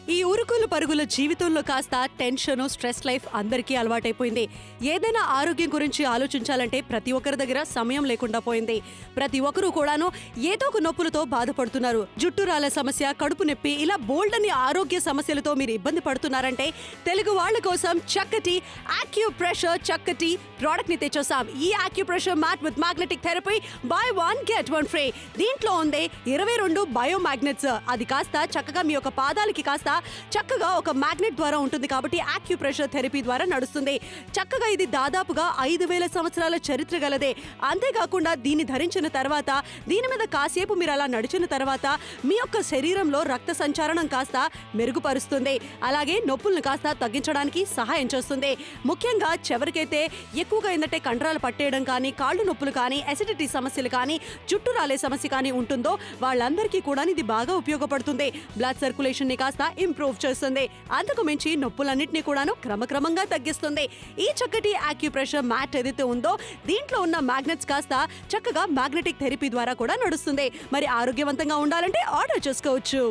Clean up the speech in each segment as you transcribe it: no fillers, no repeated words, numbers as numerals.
ఈ ఉరుకులు పరుగుల జీవితంలో కాస్త టెన్షన్ స్ట్రెస్ లైఫ్ అందరికీ అలవాటైపోయింది. ఏదైనా ఆరోగ్యం గురించి ఆలోచించాలంటే ప్రతి ఒక్కరి దగ్గర సమయం లేకుండా పోయింది. ప్రతి ఒక్కరూ కూడాను ఏదో ఒక నొప్పులతో బాధపడుతున్నారు. జుట్టు రాలే సమస్య, కడుపు నొప్పి, ఇలా బోల్డ్ అని ఆరోగ్య సమస్యలతో మీరు ఇబ్బంది పడుతున్నారంటే తెలుగు వాళ్ళ కోసం చక్కటి ఆక్యుప్రెషర్ చక్కటి ప్రోడక్ట్ ని తెచ్చొస్తాం. ఈ acupressure matte with magnetic therapy by 1 get 1 free. దీంట్లో ఉంది 22 బయో మ్యాగ్నెట్స్. అది కాస్త చక్కగా మీ యొక్క పాదాలకి కాస్త చక్కగా ఒక మ్యాగ్నెట్ ద్వారా ఉంటుంది కాబట్టి ఆక్యుప్రెషర్ థెరపీ ద్వారా నడుస్తుంది. చక్కగా ఇది దాదాపుగా 5000 సంవత్సరాల చరిత్ర గలదే. అంతేకాకుండా దీన్ని ధరించిన తర్వాత దీని మీద కాసేపు మీరు అలా నడిచిన తర్వాత మీ యొక్క శరీరంలో రక్త సంచారణం కాస్త మెరుగుపరుస్తుంది. అలాగే నొప్పులను కాస్త తగ్గించడానికి సహాయం చేస్తుంది. ముఖ్యంగా ఎవరికైతే ఎక్కువగా ఏంటంటే కండరాలు పట్టేయడం కానీ, కాళ్ళు నొప్పులు కానీ, అసిడిటీ సమస్యలు కానీ, జుట్టు రాలే సమస్య కానీ ఉంటుందో వాళ్ళందరికీ కూడా ఇది బాగా ఉపయోగపడుతుంది. బ్లడ్ సర్క్యులేషన్ ని కాస్త ఇంప్రూవ్ చేస్తుంది. అంతకు మించి నొప్పులన్నింటినీ కూడాను క్రమక్రమంగా తగ్గిస్తుంది. ఈ చక్కటి ఆక్యుప్రెషర్ మ్యాట్ ఏదైతే ఉందో దీంట్లో ఉన్న మ్యాగ్నెట్స్ కాస్త చక్కగా మ్యాగ్నెటిక్ థెరపీ ద్వారా కూడా నడుస్తుంది. మరి ఆరోగ్యవంతంగా ఉండాలంటే ఆర్డర్ చేసుకోవచ్చు.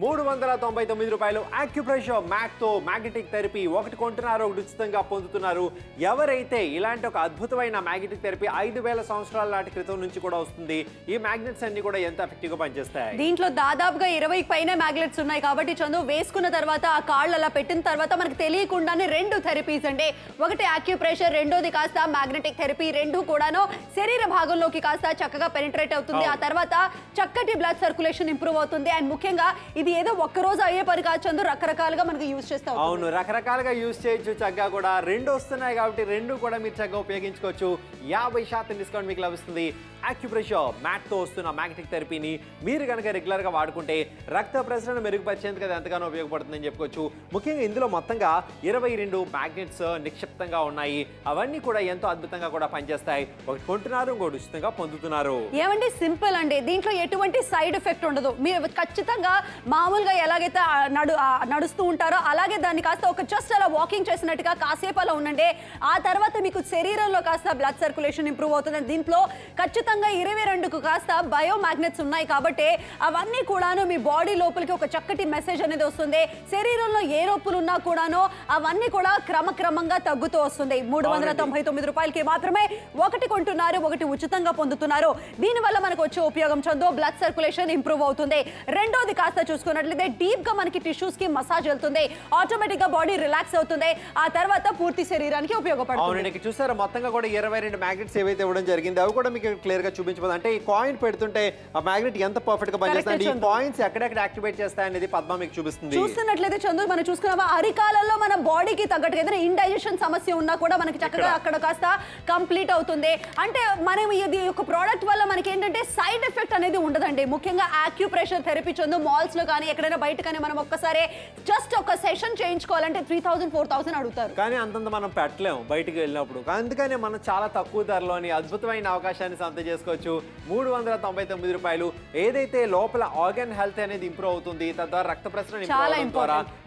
399 రూపాయలు ఆక్యుప్రెషర్ మ్యాట్ తో మ్యాగ్నెటిక్ థెరపీ ఒకటి కొంటున్నారు, ఒకటి ఉచితంగా పొందుతున్నారు. ఎవరైతే ఇలాంటి ఒక అద్భుతమైన మ్యాగ్నెటిక్ థెరపీ 5000 సంవత్సరాల నాటి క్రితం నుంచి కూడా వస్తుంది. ఈ మ్యాగ్నెట్స్ అన్ని కూడా ఎంత ఎఫెక్టివ్ గా పనిచేస్తాయి. దీంట్లో దాదాపుగా 20 పైన మ్యాగ్నెట్స్ ఉన్నాయి కాబట్టి చందు వేసుకున్న తర్వాత ఆ కాళ్ళు అలా పెట్టిన తర్వాత మనకు తెలియకుండానే 2 థెరపీస్ అంటే ఒకటి ఆక్యుప్రెషర్, రెండోది కాస్త మ్యాగ్నెటిక్ థెరపీ. రెండు కూడాను శరీర భాగంలోకి కాస్త చక్కగా పెనిట్రేట్ అవుతుంది. ఆ తర్వాత చక్కటి బ్లడ్ సర్క్యులేషన్ ఇంప్రూవ్ అవుతుంది. అండ్ ముఖ్యంగా ఇది ఏదో ఒక్క రోజు అయ్యే పని కాదు చందు, రకరకాలుగా మనకి యూజ్ చేస్తాం. అవును, రకరకాలుగా యూజ్ చేయొచ్చు. చక్కగా కూడా రెండు వస్తున్నాయి కాబట్టి రెండు కూడా మీరు చక్కగా ఉపయోగించుకోవచ్చు. 50% డిస్కౌంట్ మీకు లభిస్తుంది. ఆక్యుప్రెషర్ మ్యాట్ తో వస్తున్న మ్యాగ్నెటిక్ థెరపీని మీరు కనుక రెగ్యులర్ గా వాడుకుంటే రక్త ప్రసరణ మెరుగుపరిచేందుకు అది ఎంతగానో ఉపయోగపడుతుందని చెప్పుకోవచ్చు. ముఖ్యంగా ఇందులో మొత్తంగా 22 మ్యాగ్నెట్స్ నిక్షిప్తంగా ఉన్నాయి. అవన్నీ కూడా ఎంతో అద్భుతంగా కూడా పనిచేస్తాయి. ఒకటి కొంటున్నారు, ఇంకోటి ఉచితంగా పొందుతున్నారు. ఏమండి సింపుల్ అండి, దీంట్లో ఎటువంటి సైడ్ ఎఫెక్ట్ ఉండదు. మీరు ఖచ్చితంగా మామూలుగా ఎలాగైతే నడుస్తూ ఉంటారో అలాగే దాన్ని కాస్త ఒక జస్ట్ అలా వాకింగ్ చేసినట్టుగా కాసేపు అలా ఉండండి. ఆ తర్వాత మీకు శరీరంలో కాస్త బ్లడ్ సర్క్యులేషన్ ఇంప్రూవ్ అవుతుంది. దీంట్లో ఖచ్చితంగా 22కు కాస్త బయో మ్యాగ్నెట్స్ ఉన్నాయి కాబట్టి అవన్నీ కూడాను మీ బాడీ లోపలికి ఒక చక్కటి మెసేజ్ అనేది వస్తుంది. శరీరంలో ఏ నొప్పులు ఉన్నా కూడాను అవన్నీ కూడా క్రమక్రమంగా తగ్గుతూ వస్తుంది. 399 రూపాయలకి మాత్రమే ఒకటి కొంటున్నారు, ఒకటి ఉచితంగా పొందుతున్నారు. దీనివల్ల మనకు వచ్చే ఉపయోగం చందో బ్లడ్ సర్క్యులేషన్ ఇంప్రూవ్ అవుతుంది. రెండోది కాస్త చూసుకున్నట్లయితే డీప్ గా మనకి టిష్యూస్ కి మసాజ్ వెళ్తుంది. ఆటోమేటిక్ గా బాడీ రిలాక్స్ అవుతుంది. ఆ తర్వాత పూర్తి శరీరానికి ఉపయోగపడుతుంది. చూసారా మొత్తంగా కూడా 22 మ్యాగ్నెట్స్ ఏవైతే ఇవ్వడం జరిగింది అవి కూడా మీకు క్లియర్ గా చూపించబోదు. అంటే ఈ కాయిన్ పెడుతుంటే ఆ మ్యాగ్నెట్ ఎంత పర్ఫెక్ట్ గా పనిచేస్తుంది, ఈ పాయింట్స్ ఎక్కడెక్కడ యాక్టివేట్ చేస్తాయి అనేది పద్మ మీకు చూపిస్తుంది. చూస్తున్నట్లయితే చందు మనం చూసుకున్నావా అరికాలలో మన బాడీకి తగ్గట్టుగా ఏదైనా ఇండైజెషన్ సమస్య ఉన్నా కూడా మనకి చక్కగా అక్కడ కాస్త కంప్లీట్ అవుతుంది. అంటే మనం ఇది ఒక ప్రోడక్ట్ వల్ల మనకి ఏంటంటే సైడ్ ఎఫెక్ట్ అనేది ఉండదండి. ముఖ్యంగా ఆక్యుప్రెషర్ థెరపీ చందు మాల్స్ లో కానీ ఎక్కడైనా బయట కానీ మనం ఒక్కసారి జస్ట్ ఒక సెషన్ చేయించుకోవాలంటే 3000-4000 అడుగుతారు. కానీ అంతంత మనం పెట్టలేము బయటికి వెళ్ళినప్పుడు. అందుకనే మనం చాలా తక్కువ ధరలోని అద్భుతమైన అవకాశాన్ని సొంతం చేసుకోవచ్చు. 399 రూపాయలు. ఏదైతే లోపల ఆర్గన్ హెల్త్ అనేది ఇంప్రూవ్ అవుతుంది, తద్వారా రక్త ప్రసరణ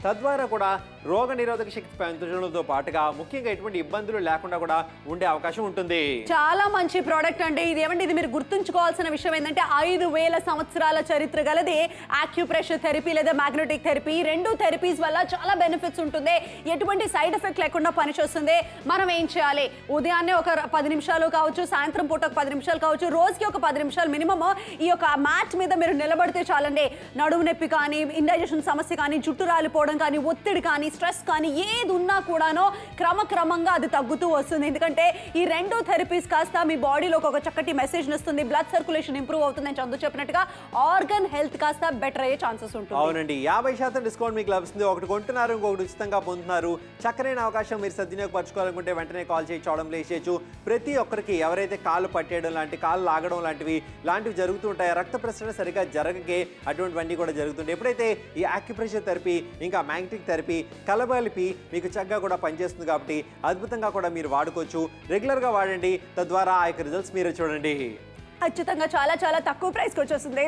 తద్వారా కూడా రోగ నిరోధక శక్తి పెంచడంతో పాటుగా ముఖ్యంగా ఎటువంటి ఇబ్బందులు లేకుండా కూడా ఉండే అవకాశం ఉంటుంది. చాలా మంచి ప్రోడక్ట్ అండి ఇది. ఏమంటే ఇది మీరు గుర్తుంచుకోవాల్సిన విషయం ఏంటంటే 5000 సంవత్సరాల చరిత్ర గలది ఆక్యుప్రెషర్ థెరపీ లేదా మ్యాగ్నెటిక్ థెరపీ. ఈ రెండు థెరపీస్ వల్ల చాలా బెనిఫిట్స్ ఉంటుంది. ఎటువంటి సైడ్ ఎఫెక్ట్ లేకుండా పనిచేస్తుంది. మనం ఏం చేయాలి, ఉదయాన్నే ఒక 10 నిమిషాలు కావచ్చు, సాయంత్రం పూట ఒక 10 నిమిషాలు కావచ్చు, రోజుకి ఒక 10 నిమిషాలు మినిమం ఈ యొక్క మ్యాట్ మీద మీరు నిలబడితే చాలండి. నడుము నొప్పి కానీ, ఇండైజెషన్ సమస్య కానీ, జుట్టు రాలిపోవడం కానీ, ఒత్తిడి కానీ, స్ట్రెస్ కానీ ఏది ఉన్నా కూడాను క్రమక్రమంగా అది తగ్గుతూ వస్తుంది. ఎందుకంటే ఈ రెండు థెరపీస్ కాస్త మీ బాడీలో ఒక చక్కటి మెసేజ్ ఇస్తుంది. బ్లడ్ సర్క్యులేషన్ ఇంప్రూవ్ అవుతుంది అని చందు చెప్పినట్టుగా ఆర్గన్ హెల్త్ కాస్త బెటర్ అయ్యే ఛాన్సెస్ ఉంటుంది. అవునండి, 50% డిస్కౌంట్ మీకు లభిస్తుంది. ఒకటి కొంటున్నారు, ఇంకొకటి ఉచితంగా పొందుతున్నారు. చక్కరైన అవకాశం మీరు సద్వినియోగపరచుకోవాలనుకుంటే వెంటనే కాల్ చేసి చూడడం ప్లేస్ చేయొచ్చు. ప్రతి ఒక్కరికి ఎవరైతే కాళ్ళు పట్టేయడం లాంటి, కాళ్ళు లాగడం లాంటివి జరుగుతూ ఉంటాయి, రక్త ప్రసరణ సరిగా జరగకే అటువంటివన్నీ కూడా జరుగుతుంటాయి. ఎప్పుడైతే ఈ ఆక్యుప్రెషర్ థెరపీ ఇంకా మ్యాగ్నెటిక్ థెరపీ కలబలిపి మీకు చక్కగా కూడా పనిచేస్తుంది కాబట్టి అద్భుతంగా కూడా మీరు వాడుకోవచ్చు. రెగ్యులర్గా వాడండి, తద్వారా ఆ యొక్క రిజల్ట్స్ మీరే చూడండి. ఖచ్చితంగా చాలా చాలా తక్కువ ప్రైస్కి వచ్చేస్తుంది.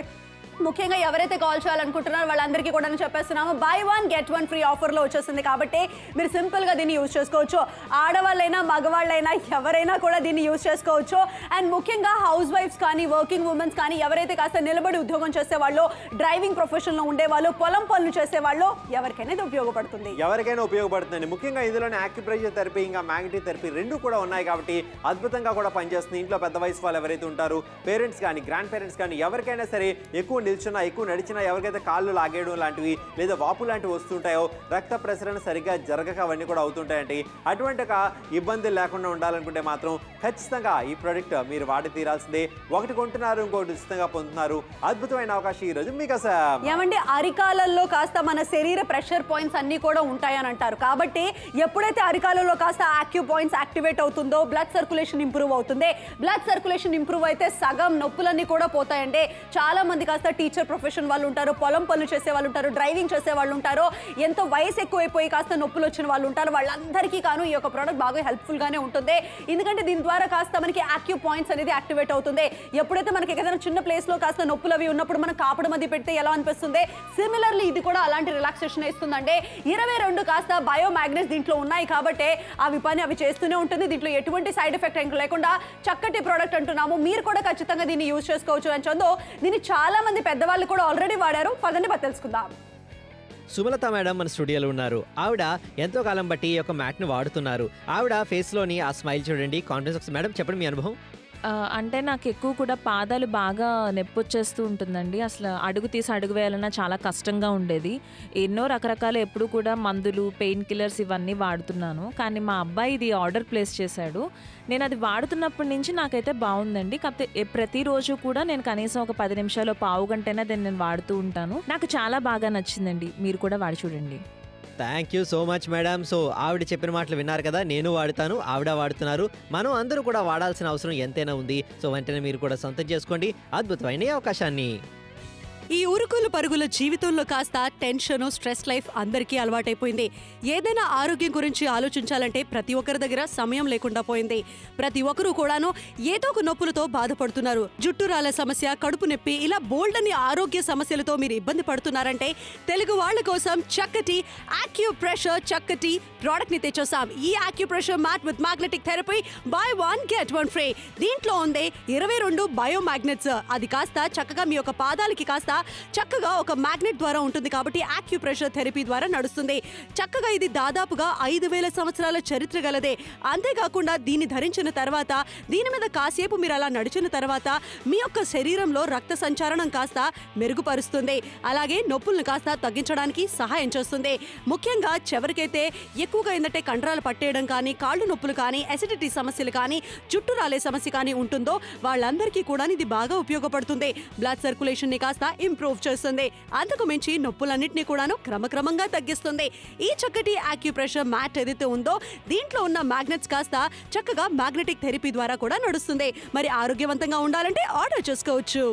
ముఖ్యంగా ఎవరైతే కాల్ చేయాలనుకుంటున్నారో వాళ్ళందరికీ కూడా చెప్పేస్తున్నాము, బై 1 get 1 ఫ్రీ ఆఫర్లో వచ్చేసింది. కాబట్టి మీరు సింపుల్గా దీన్ని యూజ్ చేసుకోవచ్చు. ఆడవాళ్ళైనా మగవాళ్ళైనా ఎవరైనా కూడా దీన్ని యూజ్ చేసుకోవచ్చు. అండ్ ముఖ్యంగా హౌస్ వైఫ్స్ కానీ వర్కింగ్ ఉమెన్స్ కానీ ఎవరైతే కాస్త నిలబడి ఉద్యోగం చేసేవాళ్ళు, డ్రైవింగ్ ప్రొఫెషన్లో ఉండేవాళ్ళు, పొలం పనులు చేసేవాళ్ళు ఎవరికైనా ఇది ఉపయోగపడుతుంది. ఎవరికైనా ఉపయోగపడుతుంది. ముఖ్యంగా ఇందులోనే యాక్యుప్రెషర్ థెరపీ ఇంకా మ్యాగ్నెటిక్ థెరపీ రెండు కూడా ఉన్నాయి కాబట్టి అద్భుతంగా కూడా పనిచేస్తుంది. ఇంట్లో పెద్ద వయసు వాళ్ళు ఎవరైతే ఉంటారో, పేరెంట్స్ కానీ గ్రాండ్ పేరెంట్స్ కానీ ఎవరికైనా సరే ఎక్కువ నిల్చున్నా ఎక్కువ నడిచినా ఎవరికైతే కాళ్ళు లాగేయడం లాంటివి లేదా వాపు లాంటివి వస్తుంటాయో, రక్త ప్రసరణ సరిగ్గా జరగక అవన్నీ కూడా అవుతుంటాయండి. అటువంటి ఇబ్బందులు లేకుండా ఉండాలనుకుంటే మాత్రం ఖచ్చితంగా ఈ ప్రోడక్ట్ మీరు వాడి తీరాల్సిందే. ఒకటి కొంటున్నారు ఇంకోటి ఉచితంగా పొందుతున్నారు. అద్భుతమైన అవకాశం ఈ రోజు మీకోసం. ఏమంటే అరికాలలో కాస్త మన శరీర ప్రెషర్ పాయింట్స్ అన్ని కూడా ఉంటాయని అంటారు. కాబట్టి ఎప్పుడైతే అరికాలలో కాస్త యాక్యూ పాయింట్స్ యాక్టివేట్ అవుతుందో బ్లడ్ సర్క్యులేషన్ ఇంప్రూవ్ అవుతుంది. బ్లడ్ సర్క్యులేషన్ ఇంప్రూవ్ అయితే సగం నొప్పులన్నీ కూడా పోతాయండి. చాలా మంది కాస్త టీచర్ ప్రొఫెషన్ వాళ్ళు ఉంటారు, పొలం పనులు చేసే వాళ్ళు ఉంటారు, డ్రైవింగ్ చేసే వాళ్ళు ఉంటారు, ఎంతో వయసు ఎక్కువైపోయి కాస్త నొప్పులు వచ్చిన వాళ్ళు ఉంటారు. వాళ్ళందరికీ కాను ఈ యొక్క ప్రోడక్ట్ బాగా హెల్ప్ఫుల్ గానే ఉంటుంది. ఎందుకంటే దీని ద్వారా కాస్త మనకి యాక్యూ పాయింట్స్ అనేది యాక్టివేట్ అవుతుంది. ఎప్పుడైతే మనకి ఏదైనా చిన్న ప్లేస్ లో కాస్త నొప్పులు అవి ఉన్నప్పుడు మనం కాపడం అది పెడితే ఎలా అనిపిస్తుంది, సిమిలర్లీ ఇది కూడా అలాంటి రిలాక్సేషన్ ఇస్తుందండి. 22 కాస్త బయో మ్యాగ్నెట్స్ దీంట్లో ఉన్నాయి కాబట్టి అవి పని అవి చేస్తూనే ఉంటుంది. దీంట్లో ఎటువంటి సైడ్ ఎఫెక్ట్ లేకుండా చక్కటి ప్రోడక్ట్ అంటున్నాము. మీరు కూడా ఖచ్చితంగా దీన్ని యూజ్ చేసుకోవచ్చు అని చందు. దీన్ని చాలా మంది పెద్దవాళ్ళు కూడా ఆల్రెడీ వాడారు. పదండి తెలుసుకుందాం. సుమలత మేడం మన స్టూడియోలో ఉన్నారు. ఆవిడ ఎంతో కాలం బట్టి ఈ యొక్క మ్యాట్ని వాడుతున్నారు. ఆవిడ ఫేస్లోని ఆ స్మైల్ చూడండి, కాన్ఫిడెన్స్. మేడం చెప్పండి మీ అనుభవం. అంటే నాకు ఎక్కువ కూడా పాదాలు బాగా నొప్పి వచ్చేస్తూ ఉంటుందండి. అసలు అడుగు తీసి అడుగు వేయాలన్నా చాలా కష్టంగా ఉండేది. ఎన్నో రకరకాల ఎప్పుడు కూడా మందులు, పెయిన్ కిల్లర్స్ ఇవన్నీ వాడుతున్నాను. కానీ మా అబ్బాయి ఇది ఆర్డర్ ప్లేస్ చేశాడు. నేను అది వాడుతున్నప్పటి నుంచి నాకైతే బాగుందండి. కాకపోతే ప్రతిరోజు కూడా నేను కనీసం ఒక 10 నిమిషాలు పావు గంటైనా దాన్ని నేను వాడుతూ ఉంటాను. నాకు చాలా బాగా నచ్చిందండి. మీరు కూడా వాడి చూడండి. Thank you so much madam. So ఆవిడ చెప్పిన మాటలు విన్నారు కదా, నేను వాడుతాను, ఆవిడ వాడుతున్నారు, మనం అందరూ కూడా వాడాల్సిన అవసరం ఎంతైనా ఉంది. సో వెంటనే మీరు కూడా సొంతం చేసుకోండి అద్భుతమైన అవకాశాన్ని. ఈ ఉరుకులు పరుగుల జీవితంలో కాస్త టెన్షన్, స్ట్రెస్ లైఫ్ అందరికీ అలవాటైపోయింది. ఏదైనా ఆరోగ్యం గురించి ఆలోచించాలంటే ప్రతి ఒక్కరి దగ్గర సమయం లేకుండా పోయింది. ప్రతి ఒక్కరూ కూడాను ఏదో ఒక నొప్పులతో బాధపడుతున్నారు. జుట్టు రాలే సమస్య, కడుపు నొప్పి, ఇలా బోల్డ్ అని ఆరోగ్య సమస్యలతో మీరు ఇబ్బంది పడుతున్నారంటే తెలుగు వాళ్ళ కోసం చక్కటి యాక్యుప్రెషర్ చక్కటి ప్రోడక్ట్ ని తెచ్చేసాం. ఈ acupressure matte with magnetic therapy by 1 get 1 free. దీంట్లో ఉంది 22 బయో మ్యాగ్నెట్స్. అది కాస్త చక్కగా మీ యొక్క పాదాలకి కాస్త చక్కగా ఒక మ్యాగ్నెట్ ద్వారా ఉంటుంది కాబట్టి యాక్యుప్రెషర్ థెరపీ ద్వారా నడుస్తుంది. చక్కగా ఇది దాదాపుగా 5000 సంవత్సరాల చరిత్ర గలదే. అంతేకాకుండా దీన్ని ధరించిన తర్వాత, దీని మీద కాసేపు మీరు అలా నడిచిన తర్వాత మీ యొక్క శరీరంలో రక్త సంచారణం కాస్త మెరుగుపరుస్తుంది. అలాగే నొప్పులను కాస్త తగ్గించడానికి సహాయం చేస్తుంది. ముఖ్యంగా చివరికైతే ఎక్కువగా ఏంటంటే కండరాలు పట్టేయడం కానీ, కాళ్ళు నొప్పులు కానీ, ఎసిడిటీ సమస్యలు కానీ, జుట్టు రాలే సమస్య కానీ ఉంటుందో వాళ్ళందరికీ కూడా ఇది బాగా ఉపయోగపడుతుంది. బ్లడ్ సర్క్యులేషన్ ని కాస్త ఇంప్రూవ్ చేస్తుంది. అంతకు మించి నొప్పులన్నింటినీ కూడాను క్రమక్రమంగా తగ్గిస్తుంది. ఈ చక్కటి యాక్యుప్రెషర్ మ్యాట్ ఏదైతే ఉందో దీంట్లో ఉన్న మ్యాగ్నెట్స్ కాస్త చక్కగా మ్యాగ్నెటిక్ థెరపీ ద్వారా కూడా నడుస్తుంది. మరి ఆరోగ్యవంతంగా ఉండాలంటే ఆర్డర్ చేసుకోవచ్చు.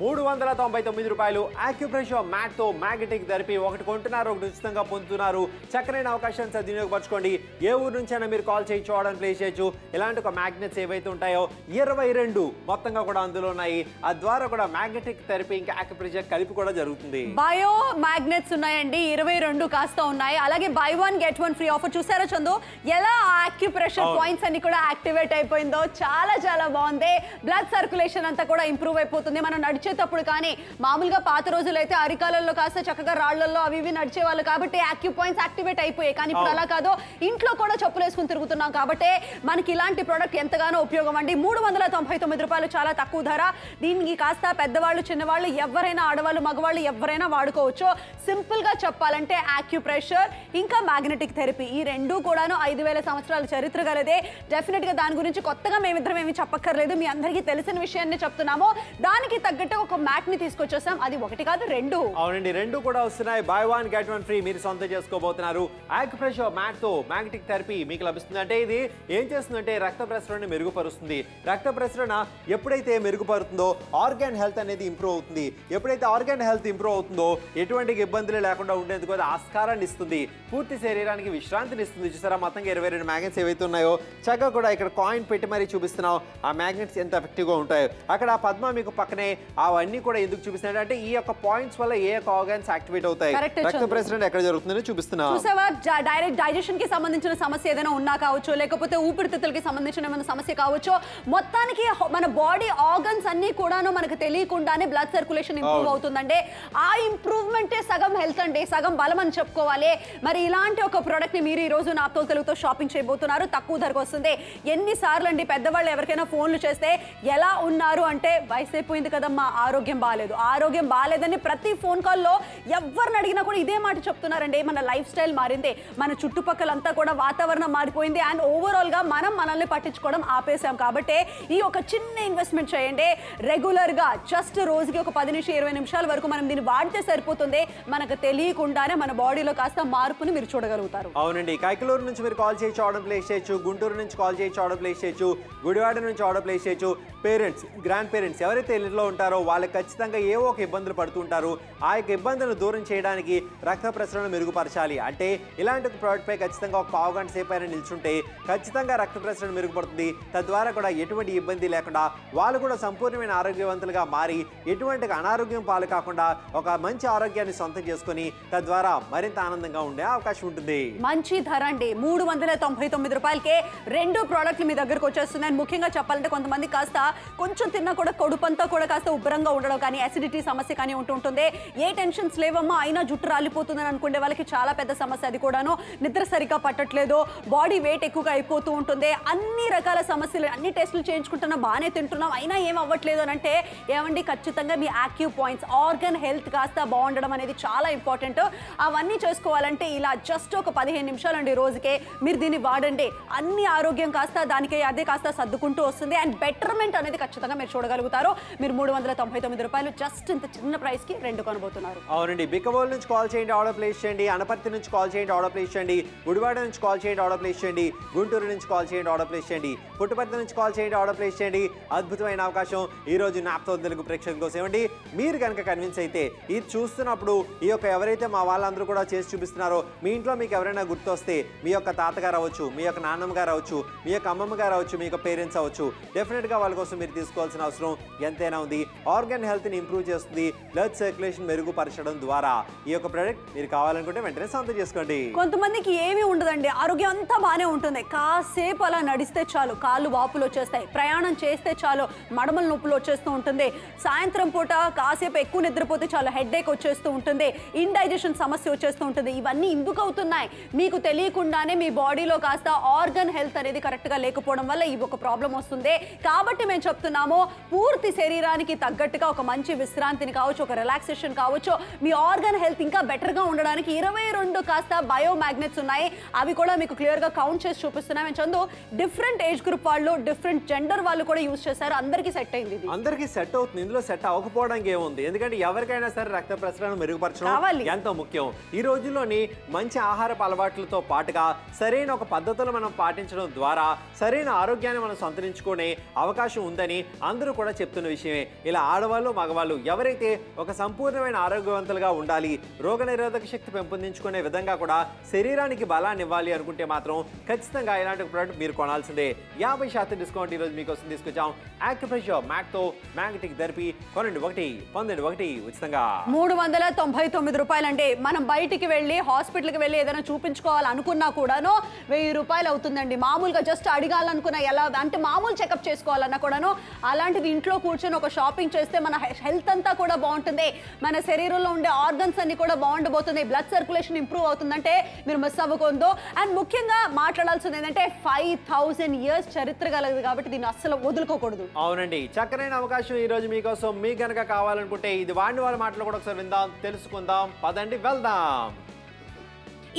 399 రూపాయలు యాక్యుప్రెషర్ మ్యాట్తో మ్యాగ్నెటిక్ థెరపీ. ఒకటి కొంటున్నారు ఒకటి ఉచితంగా పొందుతున్నారు. చక్కనైన అవకాశాన్ని సద్వినియోగపరచుకోండి. ఏ ఊరు నుంచైనా మీరు కాల్ చేయి చూడడానికి ప్లేస్ చేయొచ్చు. ఇలాంటి ఒక మ్యాగ్నెట్స్ ఏవైతే ఉంటాయో 22 మొత్తంగా కూడా అందులో ఉన్నాయి. ఆ ద్వారా కూడా మ్యాగ్నెటిక్ థెరపీ ఇంకా యాక్యుప్రెషర్ కలిపి కూడా జరుగుతుంది. బయో మ్యాగ్నెట్స్ ఉన్నాయండి, 22 కాస్త ఉన్నాయి. అలాగే బై 1 get 1 ఫ్రీ ఆఫర్. చూసారా చందు ఎలా యాక్యుప్రెషర్ పాయింట్స్ అన్ని కూడా యాక్టివేట్ అయిపోయిందో. చాలా చాలా బాగుంది. బ్లడ్ సర్క్యులేషన్ అంతా కూడా ఇంప్రూవ్ అయిపోతుంది. మనం నడిచేటప్పుడు కానీ మామూలుగా పాత రోజులు అయితే అరికాలలో కాస్త చక్కగా రాళ్లలో అవి ఇవి నడిచేవాళ్ళు కాబట్టి యాక్యూ పాయింట్స్ యాక్టివేట్ అయిపోయాయి. కానీ ఇప్పుడు అలా కాదు, ఇంట్లో కూడా చెప్పులు వేసుకుని తిరుగుతున్నాం కాబట్టి మనకి ఇలాంటి ప్రోడక్ట్ ఎంతగానో ఉపయోగం అండి. 399 రూపాయలు చాలా తక్కువ ధర. దీనికి కాస్త పెద్దవాళ్ళు, చిన్నవాళ్ళు, ఎవరైనా, ఆడవాళ్ళు, మగవాళ్ళు ఎవరైనా వాడుకోవచ్చు. సింపుల్ గా చెప్పాలంటే యాక్యుప్రెషర్ ఇంకా మ్యాగ్నెటిక్ థెరపీ ఈ రెండు కూడాను 5000 సంవత్సరాల చరిత్ర గలదే. డెఫినెట్ గా దాని గురించి కొత్తగా మేమిద్దరం ఏమి చెప్పక్కర్లేదు, మీ అందరికీ తెలిసిన విషయాన్ని చెప్తున్నాము. దానికి తగ్గట్టు ఒక మ్యాట్ ని తీసుకొచ్చేసాం. అది ఒకటి కాదు, 2. అవునండి, 2 కూడా వస్తున్నాయి. బై 1 get 1 ఫ్రీ మీరు సొంతం చేసుకోబోతున్నారు. యాక్యుప్రెషర్ మ్యాట్ తో మ్యాగ్నెటిక్ థెరపీ మీకు లభిస్తుంది. అంటే ఇది ఏం చేస్తుందంటే రక్త ప్రసరణని మెరుగుపరుస్తుంది. రక్త ప్రసరణ ఎప్పుడైతే మెరుగుపడుతుందో ఆర్గాన్ హెల్త్ అనేది ఇంప్రూవ్ అవుతుంది. ఎప్పుడైతే ఆర్గాన్ హెల్త్ ఇంప్రూవ్ అవుతుందో ఎటువంటి ఇబ్బందులు లేకుండా ఉండేందుకు అది ఆస్కారాన్ని ఇస్తుంది. పూర్తి శరీరానికి విశ్రాంతిని ఇస్తుంది. చూసారా, మొత్తంగా 22 మ్యాగ్నెట్స్ ఏవైతే ఉన్నాయో చక్కగా కూడా ఇక్కడ కాయిన్ పెట్టి మరీ చూపిస్తున్నాం. ఆ మ్యాగ్నెట్స్ ఎంత ఎఫెక్టివ్గా ఉంటాయో. అక్కడ పద్మ మీకు పక్కనే ఆ అవన్నీ కూడా ఎందుకు చూపిస్తున్నాడు అంటే ఈ యొక్క పాయింట్స్ వల్ల ఏ యొక్క ఆర్గాన్స్ యాక్టివేట్ అవుతాయి, Correct, రక్త ప్రసరణ ఎక్కడ జరుగుతుందని చూపిస్తున్నాం. చూసావా, డైరెక్ట్ డైజెషన్ కి సంబంధించిన సమస్య ఏదైనా ఉన్నా కావచ్చు, లేకపోతే ఊపిరితిత్తులకి సంబంధించిన ఏమైనా సమస్య కావచ్చు, మొత్తానికి మన బాడీ ఆర్గన్స్ అన్ని కూడాను మనకు తెలియకుండానే బ్లడ్ సర్క్యులేషన్ ఇంప్రూవ్ అవుతుందండి. ఆ ఇంప్రూవ్మెంటే సగం హెల్త్ అండి, సగం బలం అని చెప్పుకోవాలి. మరి ఇలాంటి ఒక ప్రోడక్ట్ ని మీరు ఈ రోజు నాప్తోల్ తెలుగుతో షాపింగ్ చేయబోతున్నారు, తక్కువ ధరకు వస్తుంది. ఎన్నిసార్లు అండి పెద్దవాళ్ళు ఎవరికైనా ఫోన్లు చేస్తే ఎలా ఉన్నారు అంటే వయసు అయిపోయింది కదమ్మా, ఆరోగ్యం బాగాలేదు, ఆరోగ్యం బాగాలేదని ప్రతి ఫోన్ కాల్లో ఎవరిని అడిగినా కూడా ఇదే మాట చెప్తున్నారండి. మన లైఫ్ స్టైల్ మారింది, మన చుట్టుపక్కలంతా కూడా వాతావరణం మారిపోయింది, అండ్ ఓవరాల్ గా మనం మనల్ని పట్టించుకోవడం ఆపేసాం. కాబట్టి ఈ ఒక చిన్న ఇన్వెస్ట్మెంట్ చేయండి. రెగ్యులర్ గా జస్ట్ రోజుకి ఒక 10 నుంచి 20 నిమిషాల వరకు మనం దీన్ని వాడితే సరిపోతుంది. మనకు తెలియకుండానే మన బాడీలో కాస్త మార్పుని మీరు చూడగలుగుతారు. అవునండి, కైకలూరు నుంచి మీరు కాల్ చేయొచ్చు, ఆర్డర్ ప్లేస్ చేయొచ్చు. గుంటూరు నుంచి కాల్ చేయొచ్చు, ఆర్డర్ ప్లేస్ చేయొచ్చు. గుడివాడ నుంచి ఆర్డర్ ప్లేస్ చేయొచ్చు. పేరెంట్స్, గ్రాండ్ పేరెంట్స్ ఎవరైతే ఇళ్ళలో ఉంటారో వాళ్ళకి ఖచ్చితంగా ఏవో ఒక ఇబ్బందులు పడుతుంటారు. ఆ యొక్క ఇబ్బందులను దూరం చేయడానికి రక్త ప్రసరణ మెరుగుపరచాలి అంటే ఇలాంటి ఒక ప్రోడక్ట్ పై ఖచ్చితంగా ఒక పావు గంట సేపు అయినా నిల్చుంటే ఖచ్చితంగా రక్త ప్రసరణ మెరుగుపడుతుంది. తద్వారా కూడా ఎటువంటి ఇబ్బంది లేకుండా వాళ్ళు కూడా సంపూర్ణమైన ఆరోగ్యవంతులుగా మారి ఎటువంటి అనారోగ్యం పాలు కాకుండా ఒక మంచి ఆరోగ్యాన్ని సొంతం చేసుకుని తద్వారా మరింత ఆనందంగా ఉండే అవకాశం ఉంటుంది. మంచి ధర అండి, 399 రూపాయలకే 2 ప్రోడక్ట్లు మీ దగ్గరకు వచ్చేస్తున్నాయి. ముఖ్యంగా చెప్పాలంటే కొంతమంది కాస్త కొంచెం తిన్నా కూడా కడుపంతా కూడా కాస్త ఉబ్బరంగా ఉండడం కానీ, అసిడిటీ సమస్య కానీ ఉంటుంటుంది. ఏ టెన్షన్స్ లేవమ్మా, అయినా జుట్టు రాలిపోతుందని అనుకునే వాళ్ళకి చాలా పెద్ద సమస్య అది కూడాను. నిద్ర సరిగ్గా పట్టట్లేదు, బాడీ వెయిట్ ఎక్కువగా అయిపోతూ ఉంటుంది, అన్ని రకాల సమస్యలు, అన్ని టెస్టులు చేయించుకుంటున్నా, బాగానే తింటున్నాం, అయినా ఏం అవ్వట్లేదు అని అంటే ఏమండి, ఖచ్చితంగా మీ యాక్టివ్ పాయింట్స్, ఆర్గన్ హెల్త్ కాస్త బాగుండడం అనేది చాలా ఇంపార్టెంట్. అవన్నీ చేసుకోవాలంటే ఇలా జస్ట్ ఒక 15 నిమిషాలండి రోజుకే మీరు దీన్ని వాడండి. అన్ని ఆరోగ్యం కాస్త దానికి అదే కాస్త సర్దుకుంటూ వస్తుంది. అండ్ బెటర్మెంట్ అనేది ఖచ్చితంగా మీరు చూడగలుగుతారు. మీరు 399 రూపాయలు జస్ట్ ఇంత చిన్న ప్రైస్ కి 2 కొనబోతున్నారు. అవునండి, బిక్కబోల్ నుంచి కాల్ చేయండి, ఆర్డర్ ప్లేస్ చేయండి. అనపర్తి నుంచి కాల్ చేయండి, ఆర్డర్ ప్లేస్ చేయండి. గుడివాడ నుంచి కాల్ చేయండి, ఆర్డర్ ప్లేస్ చేయండి. గుంటూరు నుంచి కాల్ చేయండి, ఆర్డర్ ప్లేస్ చేయండి. పుట్టపర్తి నుంచి కాల్ చేయండి, ఆర్డర్ ప్లేస్ చేయండి. అద్భుతమైన అవకాశం ఈ రోజు నాప్తోల్ తెలుగు ప్రేక్షకుల కోసం ఇవ్వండి. మీరు కనుక కన్విన్స్ అయితే ఇది చూస్తున్నప్పుడు ఈ యొక్క ఎవరైతే మా వాళ్ళందరూ కూడా చేసి చూపిస్తున్నారో మీ ఇంట్లో మీకు ఎవరైనా గుర్తొస్తే మీ యొక్క తాతగారు అవ్వచ్చు, మీ యొక్క నాన్నమ్మ గారు అవ్వచ్చు, మీ యొక్క అమ్మమ్మ గారు అవ్వచ్చు, మీ యొక్క పేరెంట్స్ అవ్వచ్చు, డెఫినెట్గా వాళ్ళ కోసం మీరు తీసుకోవాల్సిన అవసరం ఎంతైనా ఉంది. ఆర్గన్ హెల్త్ని ఇంప్రూవ్ చేస్తుంది, బ్లడ్ సర్క్యులేషన్ మెరుగుపరచడం ద్వారా ఈ యొక్క ప్రోడక్ట్ మీరు కావాలనుకుంటే వెంటనే సొంతం చేసుకోండి. కొంతమందికి ఏమీ ఉండదండి, ఆరోగ్యం అంతా బాగానే ఉంటుంది, కాసేపు అలా నడిస్తే చాలు కాళ్ళు వాపులు వచ్చేస్తాయి, ప్రయాణం చేస్తే చాలు మడమల నొప్పులు వచ్చేస్తూ ఉంటుంది, సాయంత్రం పూట కాసేపు ఎక్కువ నిద్రపోతే చాలు హెడ్ఏక్ వచ్చేస్తూ ఉంటుంది, ఇండైజెషన్ సమస్య వచ్చేస్తూ ఉంటుంది. ఇవన్నీ ఎందుకు అవుతున్నాయి మీకు తెలియకుండానే మీ బాడీలో కాస్త ఆర్గన్ హెల్త్ అనేది కరెక్ట్గా లేకపోవడం వల్ల ఈ ఒక ప్రాబ్లం వస్తుంది. కాబట్టి మేము చెప్తున్నాము, పూర్తి శరీరానికి తగ్గట్టుగా ఒక మంచి విశ్రాంతిని కావచ్చు, ఒక రిలాక్సేషన్ కావచ్చు, మీ ఆర్గన్ హెల్త్ ఇంకా బెటర్గా ఉండడానికి 22 కాస్త బయో మ్యాగ్నెట్స్ ఉన్నాయి. అవి కూడా మీకు క్లియర్గా కౌంట్ చేసి చూపిస్తున్నాం. మేము చందు డిఫరెంట్ ఏజ్ గ్రూప్ వాళ్ళు, డిఫరెంట్ జెండర్ వాళ్ళు కూడా యూజ్ చేశారు. అందరికీ సెట్ అయింది, ఇది అందరికీ సెట్ అవుతుంది. ఇందులో సెట్ అవ్వకపోవడానికి ఏముంది, ఎందుకంటే ఎవరికైనా సరే రక్త ప్రసరణ మెరుగుపరచడం ఎంతో ముఖ్యం. ఈ రోజుల్లోని మంచి ఆహారపు అలవాట్లతో పాటుగా సరైన ఒక పద్ధతులు మనం పాటించడం ద్వారా సరైన ఆరోగ్యాన్ని మనం సంతరించుకునే అవకాశం ఉందని అందరూ కూడా చెప్తున్న విషయమే. ఇలా ఆడవాళ్ళు మగవాళ్ళు ఎవరైతే ఒక సంపూర్ణమైన ఆరోగ్యవంతులుగా ఉండాలి, రోగనిరోధక శక్తి పెంపొందించుకునే విధంగా కూడా శరీరానికి బలాన్ని ఇవ్వాలి అనుకుంటే మాత్రం ఖచ్చితంగా ఇలాంటి ప్రోడక్ట్ మీరు కొనాల్సిందే. 50% డిస్కౌంట్ ఈరోజు మీకోసం తీసుకొచ్చాం. యాక్టిఫ్రెష్ మ్యాక్తో మ్యాగ్నెటిక్ థెరపీ కొనండి 1 పొందండి 1 ఉచితంగా. 399 రూపాయలండి. మనం బయటికి వెళ్ళి హాస్పిటల్కి వెళ్ళి ఏదైనా చూపించుకోవాలనుకున్నా కూడాను 1000 రూపాయలు అవుతుందండి. మామూలుగా జస్ట్ అడగాలనుకున్నా, ఎలా అంటే మామూలు చెకప్ చేసుకోవాలన్నా కూడాను, అలాంటిది ఇంట్లో కూర్చొని ఒక షాపింగ్ చేస్తే మన హెల్త్ అంతా కూడా బాగుంటుంది, మన శరీరంలో ఉండే ఆర్గన్స్ అన్ని కూడా బాగుండబోతుంది, బ్లడ్ సర్క్యులేషన్ ఇంప్రూవ్ అవుతుందంటే మీరు మిస్ అవ్వకూడదు. అండ్ ముఖ్యంగా మాట్లాడాల్సింది ఏంటంటే 5000 ఇయర్స్ చరిత్ర కలదు కాబట్టి దీన్ని అస్సలు వదులుకోకూడదు. అవునండి, చక్కనైన అవకాశం ఈ రోజు మీకోసం. మీకు కనుక కావాలనుకుంటే ఇది వాడిన వాళ్ళ మాటలు కూడా ఒకసారి విందాం, తెలుసుకుందాం, పదండి వెళ్దాం.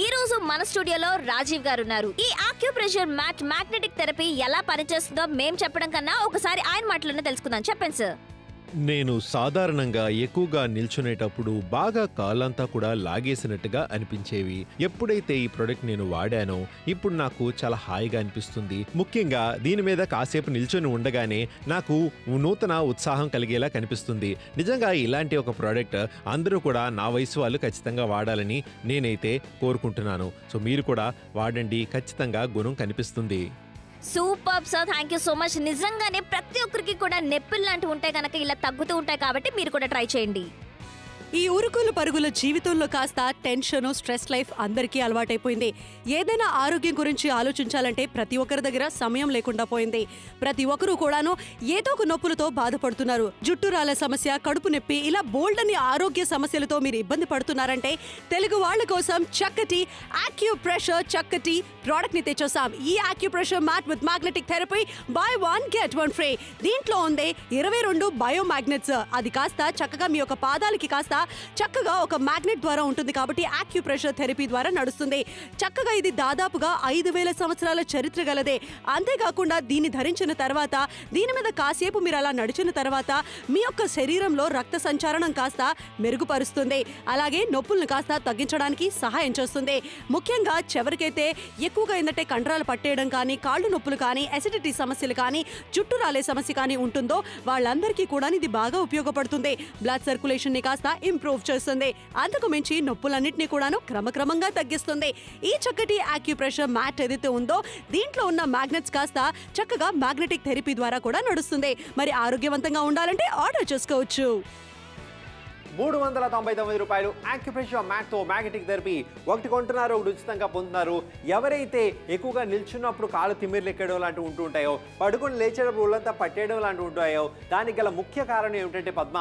ఈ రోజు మన స్టూడియోలో రాజీవ్ గారు ఉన్నారు. ఈ ఆక్యుప్రెషర్ మ్యాట్ మ్యాగ్నెటిక్ థెరపీ ఎలా పనిచేస్తుందో మేము చెప్పడం కన్నా ఒకసారి ఆయన మాటలను తెలుసుకుందాం. చెప్పండి సార్. నేను సాధారణంగా ఎక్కువగా నిల్చునేటప్పుడు బాగా కాళ్ళంతా కూడా లాగేసినట్టుగా అనిపించేవి. ఎప్పుడైతే ఈ ప్రోడక్ట్ నేను వాడానో ఇప్పుడు నాకు చాలా హాయిగా అనిపిస్తుంది. ముఖ్యంగా దీని మీద కాసేపు నిల్చొని ఉండగానే నాకు నూతన ఉత్సాహం కలిగేలా కనిపిస్తుంది. నిజంగా ఇలాంటి ఒక ప్రోడక్ట్ అందరూ కూడా నా వయసు వాళ్ళు ఖచ్చితంగా వాడాలని నేనైతే కోరుకుంటున్నాను. సో మీరు కూడా వాడండి, ఖచ్చితంగా గుణం కనిపిస్తుంది. Super sir, thank you so much. నిజంగానే ప్రతి ఒక్కరికి కూడా నొప్పులు లాంటివి ఉంటాయి కనుక ఇలా తగ్గుతూ ఉంటాయి కాబట్టి మీరు కూడా ట్రై చేయండి. ఈ ఉరుకులు పరుగుల జీవితంలో కాస్త టెన్షన్ స్ట్రెస్ లైఫ్ అందరికీ అలవాటైపోయింది. ఏదైనా ఆరోగ్యం గురించి ఆలోచించాలంటే ప్రతి ఒక్కరి దగ్గర సమయం లేకుండా పోయింది. ప్రతి ఒక్కరూ కూడాను ఏదో ఒక నొప్పులతో బాధపడుతున్నారు. జుట్టు రాలే సమస్య, కడుపు నొప్పి, ఇలా బోల్డ్ అని ఆరోగ్య సమస్యలతో మీరు ఇబ్బంది పడుతున్నారంటే తెలుగు వాళ్ళ కోసం చక్కటి ఆక్యుప్రెషర్ చక్కటి ప్రోడక్ట్ ని తెచ్చేసాం. ఈ acupressure matte with magnetic therapy by 1 get 1 free. దీంట్లో ఉంది 22 బయో మ్యాగ్నెట్స్. అది కాస్త చక్కగా మీ యొక్క పాదాలకి కాస్త చక్కగా ఒక మ్యాగ్నెట్ ద్వారా ఉంటుంది కాబట్టి ఆక్యుప్రెషర్ థెరపీ ద్వారా నడుస్తుంది. చక్కగా ఇది దాదాపుగా 5000 సంవత్సరాల చరిత్ర గలదే. అంతేకాకుండా దీన్ని ధరించిన తర్వాత దీని మీద కాసేపు మీరు అలా నడిచిన తర్వాత మీ యొక్క శరీరంలో రక్త సంచారణం కాస్త మెరుగుపరుస్తుంది. అలాగే నొప్పులను కాస్త తగ్గించడానికి సహాయం చేస్తుంది. ముఖ్యంగా ఎవరికైతే ఎక్కువగా ఏంటంటే కండరాలు పట్టేయడం కానీ, కాళ్ళు నొప్పులు కానీ, అసిడిటీ సమస్యలు కానీ, జుట్టు రాలే సమస్య కానీ ఉంటుందో వాళ్ళందరికీ కూడా ఇది బాగా ఉపయోగపడుతుంది. బ్లడ్ సర్క్యులేషన్ ని కాస్త ఇంప్రూవ్ చేస్తుంది. అంతకు మించి నొప్పులన్నింటినీ కూడాను క్రమక్రమంగా తగ్గిస్తుంది. ఈ చక్కటి ఆక్యుప్రెషర్ మ్యాట్ ఏదైతే ఉందో దీంట్లో ఉన్న మ్యాగ్నెట్స్ కాస్త చక్కగా మ్యాగ్నెటిక్ థెరపీ ద్వారా కూడా నడుస్తుంది. మరి ఆరోగ్యవంతంగా ఉండాలంటే ఆర్డర్ చేసుకోవచ్చు. 399 రూపాయలు ఆక్యుప్రెషర్ మ్యాట్తో మ్యాగ్నెటిక్ థెరపీ. ఒకటి కొంటున్నారు, ఒకటి ఉచితంగా పొందుతున్నారు. ఎవరైతే ఎక్కువగా నిల్చున్నప్పుడు కాళ్ళు తిమ్మిర్లు ఎక్కడం లాంటివి ఉంటూ ఉంటాయో, పడుకొని లేచేటప్పుడు ఒళ్ళంతా పట్టేయడం లాంటివి ఉంటాయో, దానికి గల ముఖ్య కారణం ఏమిటంటే పద్మ,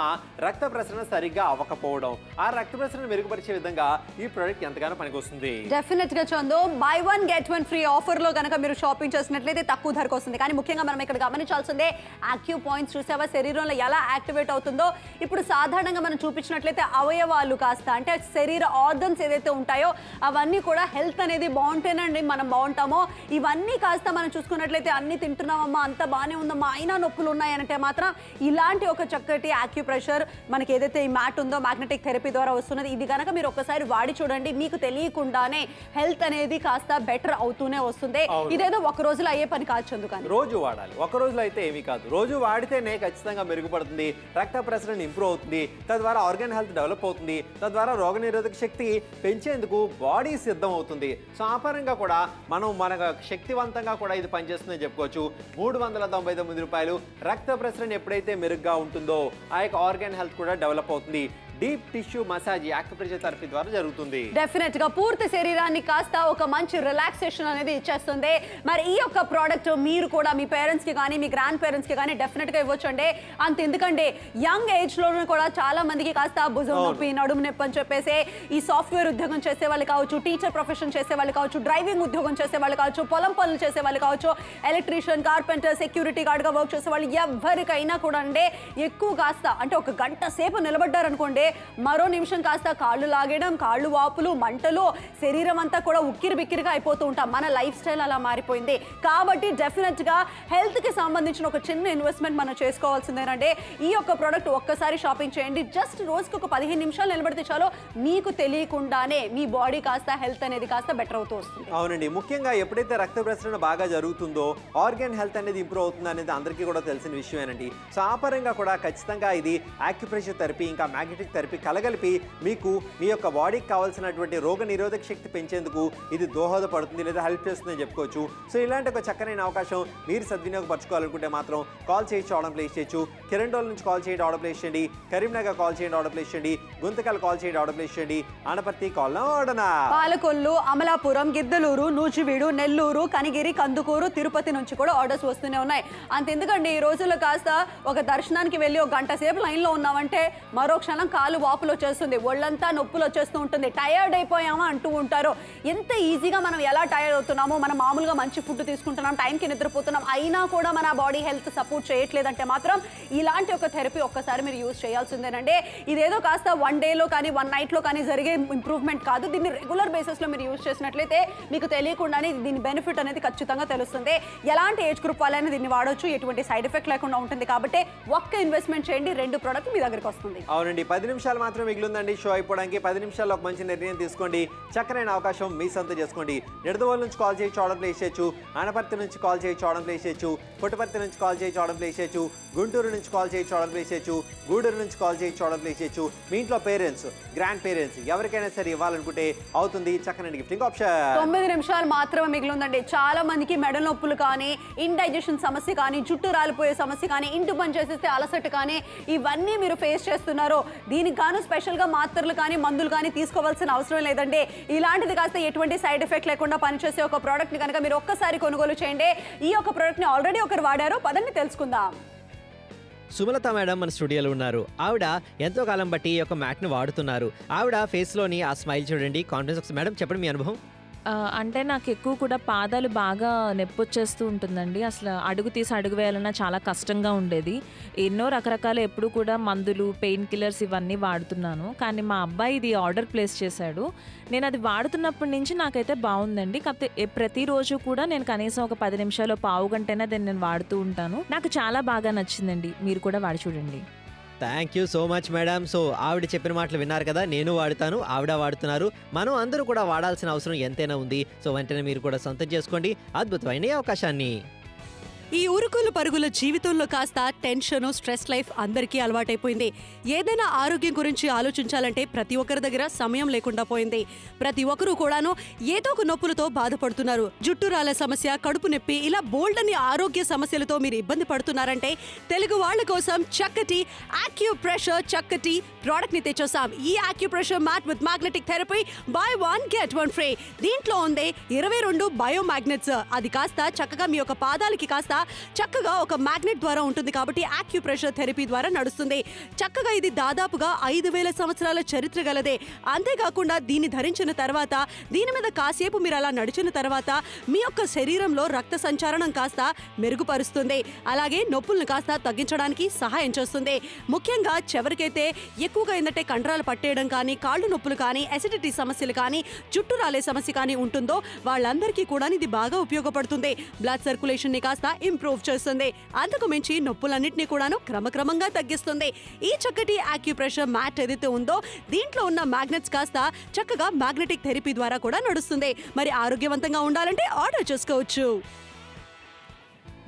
రక్త ప్రసరణ సరిగ్గా అవ్వకపోవడం. ఆ రక్త ప్రసరణ మెరుగుపరిచే విధంగా ఈ ప్రోడక్ట్ ఎంతగానో పనికొస్తుంది. డెఫినెట్ గా Chandu, by 1 get 1 free offer లో కనుక మీరు షాపింగ్ చేసినట్లయితే తక్కువ ధరకు వస్తుంది. కానీ ముఖ్యంగా మనం ఇక్కడ గమనించాల్సిందే ఆక్యూ పాయింట్స్. చూసావా శరీరంలో ఎలా యాక్టివేట్ అవుతుందో. ఇప్పుడు సాధారణంగా మనం చూపించినట్లయితే అవయవాలు కాస్త అంటే శరీర ఆర్గన్స్ ఏదైతే ఉంటాయో అవన్నీ కూడా హెల్త్ అనేది బాగుంటేనండి మనం బాగుంటామో. ఇవన్నీ కాస్త మనం చూసుకున్నట్లయితే అన్ని తింటున్నామమ్మా, అంత బాగానే ఉందమ్మా, అయినా నొప్పులు ఉన్నాయంటే మాత్రం ఇలాంటి ఒక చక్కటి ఆక్యుప్రెషర్ మనకి ఏదైతే ఈ మ్యాట్ ఉందో మ్యాగ్నెటిక్ థెరపీ ద్వారా వస్తున్నది, ఇది కనుక మీరు ఒక్కసారి వాడి చూడండి, మీకు తెలియకుండానే హెల్త్ అనేది కాస్త బెటర్ అవుతూనే వస్తుంది. ఇదేదో ఒక రోజులో అయ్యే పని కాదు చందు. కానీ రోజు వాడాలి, ఒక రోజులో అయితే ఏమీ కాదు. రోజు వాడితేనే ఖచ్చితంగా మెరుగుపడుతుంది, రక్త ప్రసరణ ఇంప్రూవ్ అవుతుంది, తద్వారా ఆర్గాన్ హెల్త్ డెవలప్ అవుతుంది, తద్వారా రోగనిరోధక శక్తి పెంచేందుకు బాడీ సిద్ధం అవుతుంది. సో ఆ పరంగా కూడా మన శక్తివంతంగా కూడా ఇది పనిచేస్తుందని చెప్పుకోవచ్చు. 399 రూపాయలు. రక్త ప్రసరణ ఎప్పుడైతే మెరుగ్గా ఉంటుందో ఆ యొక్క ఆర్గాన్ హెల్త్ కూడా డెవలప్ అవుతుంది. Deep tissue massage acupressure therapy ద్వారా జరుగుతుంది. డెఫినెట్ గా పూర్తి శరీరాన్ని కాస్త ఒక మంచి రిలాక్సేషన్ అనేది ఇచ్చేస్తుంది. మరి ఈ యొక్క ప్రోడక్ట్ మీరు కూడా మీ పేరెంట్స్ కి కానీ మీ గ్రాండ్ పేరెంట్స్ కి కానీ డెఫినెట్ గా ఇవ్వచ్చండి. అంత ఎందుకంటే యంగ్ ఏజ్ లోనూ కూడా చాలా మందికి కాస్త భుజం నొప్పి, నడుము నొప్పి అని చెప్పేసి ఈ సాఫ్ట్వేర్ ఉద్యోగం చేసే వాళ్ళు కావచ్చు, టీచర్ ప్రొఫెషన్ చేసే వాళ్ళు కావచ్చు, డ్రైవింగ్ ఉద్యోగం చేసే వాళ్ళు కావచ్చు, పొలం పనులు చేసే వాళ్ళు కావచ్చు, ఎలక్ట్రీషియన్, కార్పెంటర్, సెక్యూరిటీ గార్డ్ గా వర్క్ చేసే వాళ్ళు ఎవరికైనా కూడా అంటే ఎక్కువ కాస్త అంటే ఒక గంట సేపు నిలబడ్డారనుకోండి, మరో నిమిషం కాస్త కాళ్ళు లాగేయడం, కాళ్ళు వాపులు, మంటలు, శరీరం అంతా కూడా ఉక్కిరి బిక్కిరిగా అయిపోతూ ఉంటాం. మన లైఫ్ స్టైల్ అలా మారిపోయింది. కాబట్టి డెఫినెట్ గా హెల్త్ కి సంబంధించిన ఒక చిన్న ఇన్వెస్ట్మెంట్ మనం చేసుకోవాల్సిందేనంటే ఈ యొక్క ప్రోడక్ట్ ఒక్కసారి షాపింగ్ చేయండి. జస్ట్ రోజుకి ఒక 15 నిమిషాలు నిలబడితే చాలు, మీకు తెలియకుండానే మీ బాడీ కాస్త హెల్త్ అనేది కాస్త బెటర్ అవుతూ వస్తుంది. అవునండి, ముఖ్యంగా ఎప్పుడైతే రక్త ప్రసరణ బాగా జరుగుతుందో ఆర్గాన్ హెల్త్ అనేది ఇంప్రూవ్ అవుతుంది అనేది అందరికీ కూడా తెలిసిన విషయమేనండి. సో ఆ పరంగా కూడా ఖచ్చితంగా ఇది ఆక్యుప్రెషర్ థెరపీ ఇంకా మ్యాగ్నెటిక్ థెరపీ కలగలిపి మీకు మీ యొక్క బాడీకి కావాల్సినటువంటి రోగ నిరోధక శక్తి పెంచేందుకు ఇది దోహదపడుతుంది లేదా హెల్ప్ చేస్తుందని చెప్పుకోవచ్చు. సో ఇలాంటి ఒక చక్కనైన అవకాశం మీరు సద్వినియోగపరచుకోవాలనుకుంటే మాత్రం కాల్ చేయొచ్చు, ఆర్డర్ ప్లేస్ చేయొచ్చు. కిరణ్డోల్ నుంచి కాల్ చేయండి, ఆర్డర్ ప్లేస్ చేయండి. కరీంనగర్ కాల్ చేయండి, ఆర్డర్ ప్లేస్ చేయండి. గుంతకల్ కాల్ చేయండి, ఆర్డర్ ప్లేస్ చేయండి. ఆనపర్తి కాల్ ఆర్డనా. పాలకొల్లు, అమలాపురం, గిద్దలూరు, నూజివీడు, నెల్లూరు, కనిగిరి, కందుకూరు, తిరుపతి నుంచి కూడా ఆర్డర్స్ వస్తూనే ఉన్నాయి. అంతెందుకండి ఈ రోజుల్లో కాస్త ఒక దర్శనానికి వెళ్ళి ఒక గంట సేపు లైన్లో ఉన్నామంటే మరో క్షణం కాలు వాపులు వచ్చేస్తుంది, ఒళ్ళంతా నొప్పులు వచ్చేస్తూ ఉంటుంది, టయర్డ్ అయిపోయామా అంటూ ఉంటారు. ఎంత ఈజీగా మనం ఎలా టైర్డ్ అవుతున్నామో, మనం మామూలుగా మంచి ఫుడ్ తీసుకుంటున్నాం, టైంకి నిద్రపోతున్నాం, అయినా కూడా మన బాడీ హెల్త్ సపోర్ట్ చేయట్లేదంటే మాత్రం ఇలాంటి ఒక థెరపీ ఒక్కసారి మీరు యూజ్ చేయాల్సిందేనండి. ఇదేదో కాస్త 1 డేలో కానీ 1 నైట్లో కానీ జరిగే ఇంప్రూవ్మెంట్ కాదు. దీన్ని రెగ్యులర్ బేసిస్లో మీరు యూజ్ చేసినట్లయితే మీకు తెలియకుండానే దీని బెనిఫిట్ అనేది ఖచ్చితంగా తెలుస్తుంది. ఎలాంటి ఏజ్ గ్రూప్ వాళ్ళైనా దీన్ని వాడవచ్చు, ఎటువంటి సైడ్ ఎఫెక్ట్ లేకుండా ఉంటుంది. కాబట్టి ఒక్క ఇన్వెస్ట్మెంట్ చేయండి, 2 ప్రోడక్ట్ మీ దగ్గరికి వస్తుంది. అవునండి, 10 నిమిషాలు మాత్రం మిగిలిందండి షో అయిపోవడానికి. 10 నిమిషాల్లో ఒక మంచి నిర్ణయం తీసుకోండి. చక్కనైన అవకాశం మీ సొంత చేసుకోండి. నిడదవోలు నుంచి కాల్ చేయి చూడడం ప్లేస్ చేయొచ్చు, ఆనపర్తి నుంచి కాల్ చేయి చూడడం ప్లేస్ చేయొచ్చు, పుట్టపర్తి నుంచి కాల్ చేయి చూడడం ప్లేస్ చేయొచ్చు, గుంటూరు నుంచి కాల్ చేయి చూడడం ప్లేస్ చేయొచ్చు, గూడూరు నుంచి కాల్ చేయి చూడడం ప్లేస్ చేయొచ్చు. మీ ఇంట్లో పేరెంట్స్, గ్రాండ్ పేరెంట్స్ ఎవరికైనా సరే ఇవ్వాలనుకుంటే అవుతుంది చక్కని గిఫ్టింగ్ ఆప్షన్. 9 నిమిషాలు మాత్రమే మిగిలిందండి. చాలా మందికి మెడ నొప్పులు కానీ, ఇండైజెషన్ సమస్య కానీ, జుట్టు రాలిపోయే సమస్య కానీ, ఇంటి పని చేసేస్తే అలసట కానీ, ఇవన్నీ మీరు ఫేస్ చేస్తున్నారు. దీనికి గాను స్పెషల్గా మాత్రలు కానీ మందులు కానీ తీసుకోవాల్సిన అవసరం లేదండి. ఇలాంటిది కాస్త ఎటువంటి సైడ్ ఎఫెక్ట్ లేకుండా పనిచేసే ఒక ప్రోడక్ట్ని కనుక మీరు ఒక్కసారి కొనుగోలు చేయండి. ఈ యొక్క ప్రోడక్ట్ని ఆల్రెడీ ఒకరు వాడారు, పదండి తెలుసుకుందాం. సుమలత మేడం మన స్టూడియోలో ఉన్నారు. ఆవిడ ఎంతో కాలం బట్టి ఈ యొక్క మ్యాట్ని వాడుతున్నారు. ఆవిడ ఫేస్లోని ఆ స్మైల్ చూడండి, కాన్ఫిడెన్స్. మేడం చెప్పండి మీ అనుభవం. అంటే నాకు ఎక్కువ కూడా పాదాలు బాగా నొప్పి వచ్చేస్తూ ఉంటుందండి. అసలు అడుగు తీసి అడుగు వేయాలన్నా చాలా కష్టంగా ఉండేది. ఎన్నో రకరకాల ఎప్పుడు కూడా మందులు, పెయిన్ కిల్లర్స్ ఇవన్నీ వాడుతున్నాను. కానీ మా అబ్బాయి ఇది ఆర్డర్ ప్లేస్ చేశాడు. నేను అది వాడుతున్నప్పటి నుంచి నాకైతే బాగుందండి. కాకపోతే ప్రతిరోజు కూడా నేను కనీసం ఒక 10 నిమిషాలు, పావు గంటైనా దీన్ని నేను వాడుతూ ఉంటాను. నాకు చాలా బాగా నచ్చిందండి. మీరు కూడా వాడి చూడండి. Thank you so much madam. So ఆవిడ చెప్పిన మాటలు విన్నారు కదా, నేను వాడుతాను, ఆవిడ వాడుతున్నారు, మనం అందరూ కూడా వాడాల్సిన అవసరం ఎంతైనా ఉంది. సో వెంటనే మీరు కూడా సొంతం చేసుకోండి అద్భుతమైన అవకాశాన్ని. ఈ ఉరుకులు పరుగుల జీవితంలో కాస్త టెన్షన్, స్ట్రెస్ లైఫ్ అందరికీ అలవాటైపోయింది. ఏదైనా ఆరోగ్యం గురించి ఆలోచించాలంటే ప్రతి ఒక్కరి దగ్గర సమయం లేకుండా పోయింది. ప్రతి ఒక్కరూ కూడాను ఏదో ఒక నొప్పులతో బాధపడుతున్నారు. జుట్టు రాలే సమస్య, కడుపు నొప్పి, ఇలా బోల్డ్ అని ఆరోగ్య సమస్యలతో మీరు ఇబ్బంది పడుతున్నారంటే తెలుగు వాళ్ళ కోసం చక్కటి ఆక్యుప్రెషర్ చక్కటి ప్రోడక్ట్ ని తెచ్చేసాం. ఈ acupressure matte with magnetic therapy by 1 get 1 free. దీంట్లో ఉంది 22 బయో మ్యాగ్నెట్స్. అది కాస్త చక్కగా మీ యొక్క పాదాలకి కాస్త చక్కగా ఒక మ్యాగ్నెట్ ద్వారా ఉంటుంది కాబట్టి ఆక్యుప్రెషర్ థెరపీ ద్వారా నడుస్తుంది. చక్కగా ఇది దాదాపుగా 5000 సంవత్సరాల చరిత్ర గలదే. అంతేకాకుండా దీన్ని ధరించిన తర్వాత, దీని మీద కాసేపు మీరు అలా నడిచిన తర్వాత మీ యొక్క శరీరంలో రక్త సంచారణం కాస్త మెరుగుపరుస్తుంది. అలాగే నొప్పులను కాస్త తగ్గించడానికి సహాయం చేస్తుంది. ముఖ్యంగా ఎవరికైతే ఎక్కువగా ఏంటంటే కండరాలు పట్టేయడం కానీ, కాళ్ళు నొప్పులు కానీ, అసిడిటీ సమస్యలు కానీ, జుట్టు రాలే సమస్య కానీ ఉంటుందో వాళ్ళందరికీ కూడా ఇది బాగా ఉపయోగపడుతుంది. బ్లడ్ సర్క్యులేషన్ ని కాస్త ఇంప్రూవ్ చేస్తుంది. అంతకు మించి నొప్పులన్నింటినీ కూడాను క్రమక్రమంగా తగ్గిస్తుంది. ఈ చక్కటి ఆక్యుప్రెషర్ మ్యాట్ ఏదైతే ఉందో దీంట్లో ఉన్న మ్యాగ్నెట్స్ కాస్త చక్కగా మ్యాగ్నెటిక్ థెరపీ ద్వారా కూడా నడుస్తుంది. మరి ఆరోగ్యవంతంగా ఉండాలంటే ఆర్డర్ చేసుకోవచ్చు.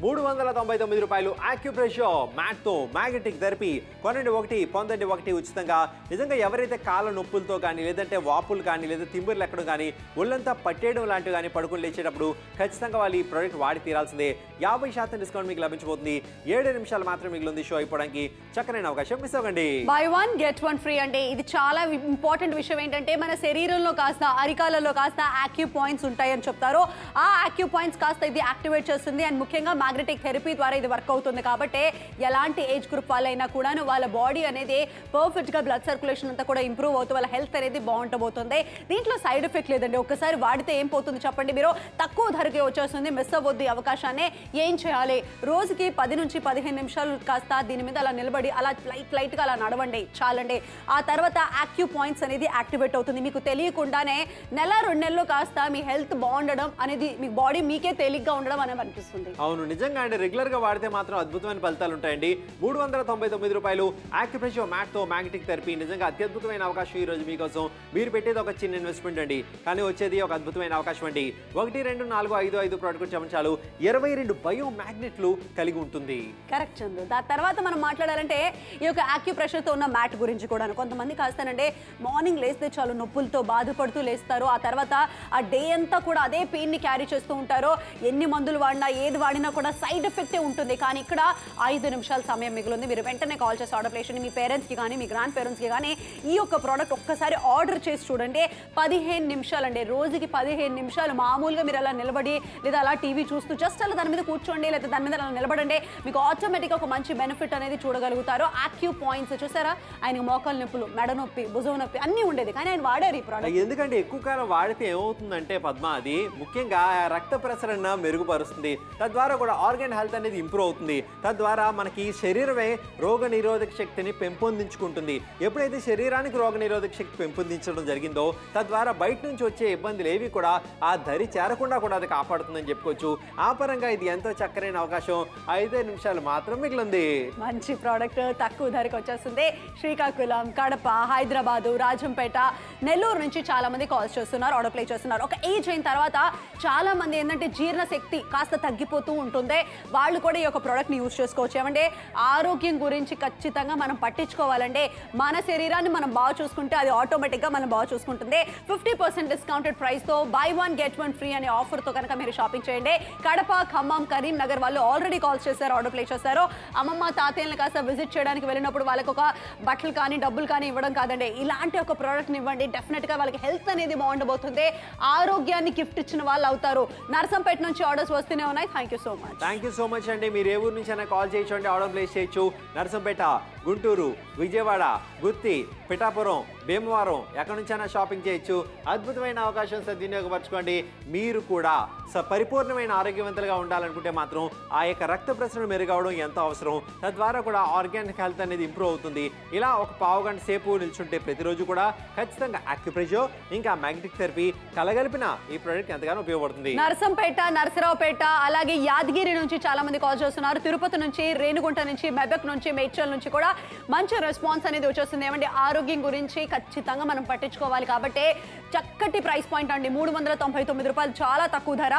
399 రూపాయలు ఆక్యుప్రెషర్ మ్యాట్తో మ్యాగ్నెటిక్ థెరపీ. కొనండి ఒకటి పొందండి ఒకటి ఉచితంగా. నిజంగా ఎవరైతే కాళ్ళ నొప్పులతో కానీ, లేదంటే వాపులు కానీ, లేదా తిమ్మిర్లు ఎక్కడం కానీ, ఒళ్ళంతా పట్టేయడం లాంటివి కానీ పడుకుని లేచేటప్పుడు ఖచ్చితంగా వాళ్ళు ఈ ప్రోడక్ట్ వాడి తీరాల్సిందే. 50% డిస్కౌంట్ మీకు లభించబోతుంది. 7 నిమిషాలు మాత్రం మిగిలింది షో అయిపోవడానికి. చక్కనైన అవకాశం మిస్ అవ్వండి. బై 1 get 1 ఫ్రీ అంటే ఇది చాలా ఇంపార్టెంట్ విషయం. ఏంటంటే మన శరీరంలో కాస్త అరికాలలో కాస్త ఆక్యూ పాయింట్స్ ఉంటాయని చెప్తారు. ఆ ఆక్యూ పాయింట్స్ కాస్త ఇది యాక్టివేట్ చేస్తుంది. అండ్ ముఖ్యంగా మ్యాగ్నెటిక్ థెరపీ ద్వారా ఇది వర్క్ అవుతుంది. కాబట్టి ఎలాంటి ఏజ్ గ్రూప్ వాళ్ళైనా కూడాను వాళ్ళ బాడీ అనేది పర్ఫెక్ట్ గా బ్లడ్ సర్క్యులేషన్ అంతా కూడా ఇంప్రూవ్ అవుతూ వాళ్ళ హెల్త్ అనేది బాగుంటబోతుంది. దీంట్లో సైడ్ ఎఫెక్ట్ లేదండి. ఒక్కసారి వాడితే ఏం పోతుంది చెప్పండి. మీరు తక్కువ ధరకే వచ్చేస్తుంది. మిస్ అవ్వద్దు అవకాశాన్ని. ఏం చేయాలి? రోజుకి 10 నుంచి 15 నిమిషాలు కాస్త దీని మీద అలా నిలబడి అలా లైట్ గా అలా నడవండి చాలండి. ఆ తర్వాత ఆక్యూ పాయింట్స్ అనేది యాక్టివేట్ అవుతుంది. మీకు తెలియకుండానే నెల 2 నెలలు కాస్త మీ హెల్త్ బాగుండడం అనేది, మీ బాడీ మీకే తేలిగ్గా ఉండడం అనేది అనిపిస్తుంది. అవును, నిజంగా అండి. రెగ్యులర్ గా వాడితే మాత్రం అద్భుతమైన ఫలితాలు ఉంటాయండి. 399 రూపాయలు ఆక్యుప్రెషర్ మ్యాట్తో మ్యాగ్నెటిక్ థెరపీ. నిజంగా అత్యద్భుతమైన అవకాశం ఈ రోజు మీకోసం. మీరు పెట్టేది ఒక చిన్న ఇన్వెస్ట్మెంట్ అండి, కానీ వచ్చేది ఒక అద్భుతమైన అవకాశం అండి. 1 2 4 5 5 ప్రోడక్ట్ చాలు 22 బయో మ్యాగ్నెట్లు కలిగి ఉంటుంది. కరెక్ట్ చందు. దాని తర్వాత మనం మాట్లాడాలంటే ఈ యొక్క ఆక్యుప్రెషర్ తో ఉన్న మ్యాట్ గురించి కూడా. కొంతమంది కాస్తానంటే మార్నింగ్ లేస్తే చాలు నొప్పులతో బాధపడుతూ లేస్తారు. ఆ తర్వాత ఆ డే అంతా కూడా అదే పెయిన్ ని క్యారీ చేస్తూ ఉంటారు. ఎన్ని మందులు వాడినా ఏది వాడినా కూడా సైడ్ ఎఫెక్టే ఉంటుంది. కానీ ఇక్కడ 5 నిమిషాల సమయం మిగిలింది. మీరు వెంటనే కాల్ చేసి ఆర్డర్ ప్లేస్ చేయండి. మీ పేరెంట్స్కి కానీ, మీ గ్రాండ్ పేరెంట్స్కి కానీ ఈ యొక్క ప్రోడక్ట్ ఒక్కసారి ఆర్డర్ చేసి చూడండి. 15 నిమిషాలు అండి. రోజుకి 15 నిమిషాలు మామూలుగా మీరు అలా నిలబడి లేదా అలా టీవీ చూస్తూ జస్ట్ అలా దాని మీద కూర్చోండి, లేదా దాని మీద అలా నిలబడండి. మీకు ఆటోమేటిక్గా ఒక మంచి బెనిఫిట్ అనేది చూడగలుగుతారు. ఆక్యూ పాయింట్స్ చూసారా, ఆయనకు మోకాలు నొప్పులు, మెడ నొప్పి, భుజం నొప్పి అన్నీ ఉండేది, కానీ ఆయన వాడారు ఈ ప్రోడక్ట్. ఎందుకంటే ఎక్కువ కాలం వాడితే ఏమవుతుందంటే పద్మ, అది ముఖ్యంగా రక్త ప్రసరణ మెరుగుపరుస్తుంది. తద్వారా కూడా కూడా ఆర్గాన్ హెల్త్ అనేది ఇంప్రూవ్ అవుతుంది. తద్వారా మనకి శరీరమే రోగ నిరోధక శక్తిని పెంపొందించుకుంటుంది. ఎప్పుడైతే శరీరానికి రోగ నిరోధక శక్తి పెంపొందించడం జరిగిందో తద్వారా బయట నుంచి వచ్చే ఇబ్బందులు ఏవి కూడా ఆ దరి చేరకుండా కూడా అది కాపాడుతుందని చెప్పుకోవచ్చు. ఆ పరంగా ఇది ఎంతో చక్కరైన అవకాశం. 5 నిమిషాలు మాత్రం మిగిలింది. మంచి ప్రోడక్ట్ తక్కువ ధరకు వచ్చేస్తుంది. శ్రీకాకుళం, కడప, హైదరాబాదు, రాజంపేట, నెల్లూరు నుంచి చాలా మంది కాల్స్ చేస్తున్నారు, ఆర్డర్ ప్లే చేస్తున్నారు. ఒక ఏజ్ అయిన తర్వాత చాలా మంది ఏంటంటే జీర్ణ శక్తి కాస్త తగ్గిపోతూ ఉంటుంది. వాళ్ళు కూడా ఈ యొక్క ప్రోడక్ట్ని యూజ్ చేసుకోవచ్చు. ఏమంటే ఆరోగ్యం గురించి ఖచ్చితంగా మనం పట్టించుకోవాలంటే మన శరీరాన్ని మనం బాగా చూసుకుంటే అది ఆటోమేటిక్గా మనం బాగా చూసుకుంటుంది. 50% డిస్కౌంటెడ్ ప్రైస్తో బై 1 get 1 ఫ్రీ అనే ఆఫర్తో కనుక మీరు షాపింగ్ చేయండి. కడప, ఖమ్మం, కరీంనగర్ వాళ్ళు ఆల్రెడీ కాల్స్ చేశారు, ఆర్డర్ ప్లేస్ చేశారు. అమ్మమ్మ తాతయ్యలను కాస్త విజిట్ చేయడానికి వెళ్ళినప్పుడు వాళ్ళకి ఒక బట్టలు కానీ డబ్బులు కానీ ఇవ్వడం కాదండి, ఇలాంటి ఒక ప్రోడక్ట్ని ఇవ్వండి. డెఫినెట్గా వాళ్ళకి హెల్త్ అనేది బాగుండబోతుంది, ఆరోగ్యాన్ని గిఫ్ట్ ఇచ్చిన వాళ్ళు అవుతారు. నర్సంపేట నుంచి ఆర్డర్స్ వస్తూనే ఉన్నాయి. థ్యాంక్ యూ సో మచ్ అండి. మీరు ఏ ఊరు నుంచి అయినా కాల్ చేయొచ్చు అండి, ఆర్డర్ ప్లేస్ చేయొచ్చు. నర్సంపేట, గుంటూరు, విజయవాడ, గుత్తి, పిఠాపురం, భీమవరం ఎక్కడి నుంచైనా షాపింగ్ చేయొచ్చు. అద్భుతమైన అవకాశం సద్వినియోగపరచుకోండి. మీరు కూడా పరిపూర్ణమైన ఆరోగ్యవంతులుగా ఉండాలనుకుంటే మాత్రం ఆ యొక్క రక్త ప్రసరణ మెరుగవడం ఎంతో అవసరం. తద్వారా కూడా ఆర్గానిక్ హెల్త్ అనేది ఇంప్రూవ్ అవుతుంది. ఇలా ఒక పావు గంట సేపు నిల్చుంటే ప్రతిరోజు కూడా ఖచ్చితంగా యాక్యుప్రెషర్ ఇంకా మ్యాగ్నెటిక్ థెరపీ కలగలిపిన ఈ ప్రోడక్ట్ ఎంతగానో ఉపయోగపడుతుంది. నరసంపేట, నరసరావుపేట, అలాగే యాదగిరి నుంచి చాలా మంది కాల్ చేస్తున్నారు. తిరుపతి నుంచి, రేణుగుంట నుంచి, మెదక్ నుంచి, మేడ్చల్ నుంచి కూడా మంచి రెస్పాన్స్ అనేది వచ్చేస్తుంది. ఏమంటే ఆరోగ్యం గురించి ఖచ్చితంగా మనం పట్టించుకోవాలి కాబట్టి చక్కటి ప్రైస్ పాయింట్ అండి. 399 రూపాయలు, చాలా తక్కువ ధర.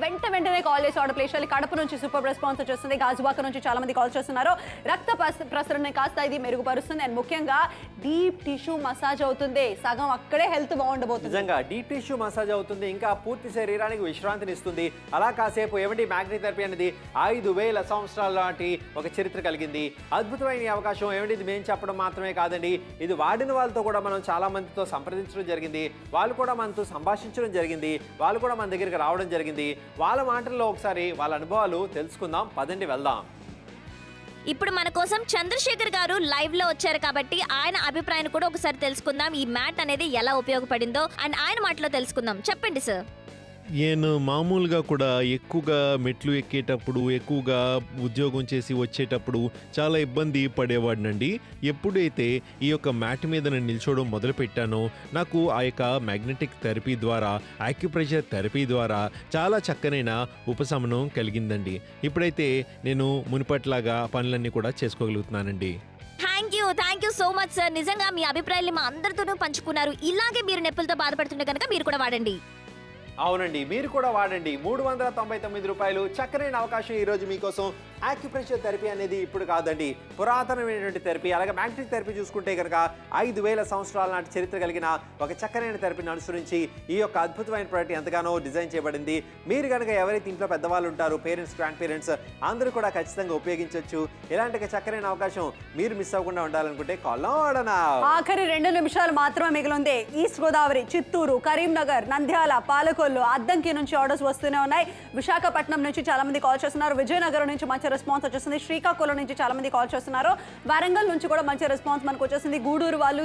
వెంటనే కాల్ చేసి ఆర్డర్ ప్లేస్ చేయాలి. కడప నుంచి సూపర్ రెస్పాన్స్ వచ్చేస్తుంది. గాజువాక నుంచి చాలా మంది కాల్ చేస్తున్నారు. రక్త ప్రసరణ కాస్త ఇది మెరుగుపరుస్తుంది. అండ్ ముఖ్యంగా డీప్ టిష్యూ మసాజ్ అవుతుంది. సగం అక్కడే హెల్త్ బాగుండబోతుంది. నిజంగా డీప్ టిష్యూ మసాజ్ అవుతుంది, ఇంకా పూర్తి శరీరానికి విశ్రాంతిని ఇస్తుంది. అలా కాసేపు ఏమంటే మ్యాగ్నెటిక్ థెరపీ అనేది 5000 సంవత్సరాల లాంటి ఒక చరిత్ర కలిగింది. అద్భుతమైన అవకాశం. ఏమంటే ఇది మేము చెప్పడం మాత్రమే కాదండి, ఇది వాడిన వాళ్ళతో కూడా మనం చాలా మందితో సంప్రదించడం జరిగింది. వాళ్ళు కూడా మనతో సంభాషించడం జరిగింది. వాళ్ళు కూడా మన దగ్గరికి రావడం జరిగింది. వాళ్ళ మాటల్లో ఒకసారి వాళ్ళ అనుభవాలు తెలుసుకుందాం. పదండి వెళ్దాం. ఇప్పుడు మన కోసం చంద్రశేఖర్ గారు లైవ్ లో వచ్చారు కాబట్టి ఆయన అభిప్రాయాన్ని కూడా ఒకసారి తెలుసుకుందాం. ఈ మ్యాట్ అనేది ఎలా ఉపయోగపడిందో అండ్ ఆయన మాటలో తెలుసుకుందాం. చెప్పండి సార్. నేను మామూలుగా కూడా ఎక్కువగా మెట్లు ఎక్కేటప్పుడు, ఎక్కువగా ఉద్యోగం చేసి వచ్చేటప్పుడు చాలా ఇబ్బంది పడేవాడినండి. ఎప్పుడైతే ఈ యొక్క మ్యాట్ మీద నేను నిల్చోవడం మొదలుపెట్టానో నాకు ఆ యొక్క మ్యాగ్నెటిక్ థెరపీ ద్వారా, యాక్యుప్రెషర్ థెరపీ ద్వారా చాలా చక్కనైన ఉపశమనం కలిగిందండి. ఇప్పుడైతే నేను మునుపట్లాగా పనులన్నీ కూడా చేసుకోగలుగుతున్నానండి. Thank you so much sir. నిజంగా మీ అభిప్రాయాన్ని మా అందరితోనూ పంచుకున్నారు. ఇలాగే మీరు నొప్పులతో బాధపడుతుంటే కనుక మీరు కూడా వాడండి. అవునండి, మీరు కూడా వాడండి. 399 రూపాయలు చక్కనైన అవకాశం ఈరోజు మీకోసం. యాక్యుప్రెషర్ థెరపీ అనేది ఇప్పుడు కాదండి, పురాతనమైనటువంటి థెరపీ. అలాగే మ్యాగ్నెటిక్ థెరపీ చూసుకుంటే కనుక 5000 సంవత్సరాల నాటి చరిత్ర కలిగిన ఒక చక్కనైన థెరపీని అనుసరించి ఈ యొక్క అద్భుతమైన ప్రోడక్ట్ ఎంతగానో డిజైన్ చేయబడింది. మీరు కనుక ఎవరైతే ఇంట్లో పెద్దవాళ్ళు ఉంటారో, పేరెంట్స్, గ్రాండ్ పేరెంట్స్ అందరూ కూడా ఖచ్చితంగా ఉపయోగించవచ్చు. ఇలాంటి చక్కనైన అవకాశం మీరు మిస్ అవ్వకుండా ఉండాలనుకుంటే కాల్ ఆడనా. ఆఖరి 2 నిమిషాలు మాత్రమే మిగిలింది. ఈస్ట్ గోదావరి, చిత్తూరు, కరీంనగర్, నంద్యాల, పాలకొల్లు, అద్దంకి నుంచి ఆర్డర్స్ వస్తూనే ఉన్నాయి. విశాఖపట్నం నుంచి చాలా మంది కాల్ చేస్తున్నారు. విజయనగరం నుంచి మంచి రెస్పాన్స్ వచ్చేసింది. శ్రీకాకుళం నుంచి చాలా మంది కాల్ చేస్తున్నారు. వరంగల్ నుంచి కూడా మంచి రెస్పాన్స్ మనకు వచ్చేసింది. గూడూరు వాళ్ళు,